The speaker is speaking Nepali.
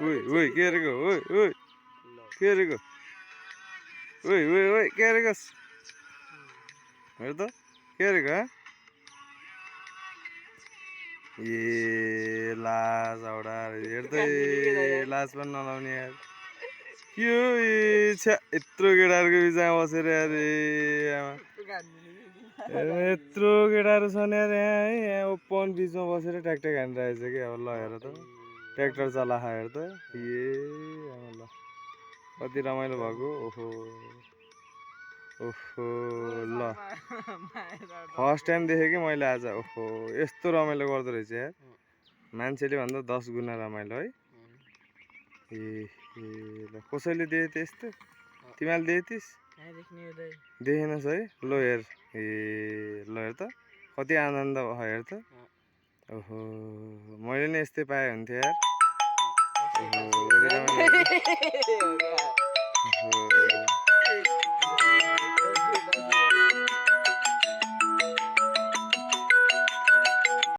ओइ ओइ के गरेको ओइ ओइ के गरेको ओइ ओइ ओइ के गरेको हेर त के गरेको ए लाज औडा हेर त लाज पनि नलाउने यार के हो छ्या यत्रो केटाहरूको बिचमा बसेर यार यत्रो केटाहरू छन् यार यहाँ है यहाँ ओपन बिचमा बसेर ट्याकट्याक हानिरहेछ कि अब ल हेर त ट्र्याक्टर चला हेर त ल कति रमाइलो भएको ओहो ओहो ल फर्स्ट टाइम देखेँ कि मैले आज ओहो यस्तो रमाइलो गर्दो रहेछ यार मान्छेले भन्दा 10 गुणा रमाइलो है ए ल कसैले दिए त्यस्तो तिमीले दिएथिस् देखेनस् है ल हेर ए ल हेर त कति आनन्द भयो हेर त ओहो मैले नि यस्तै पाएँ हुन्थ्यो यार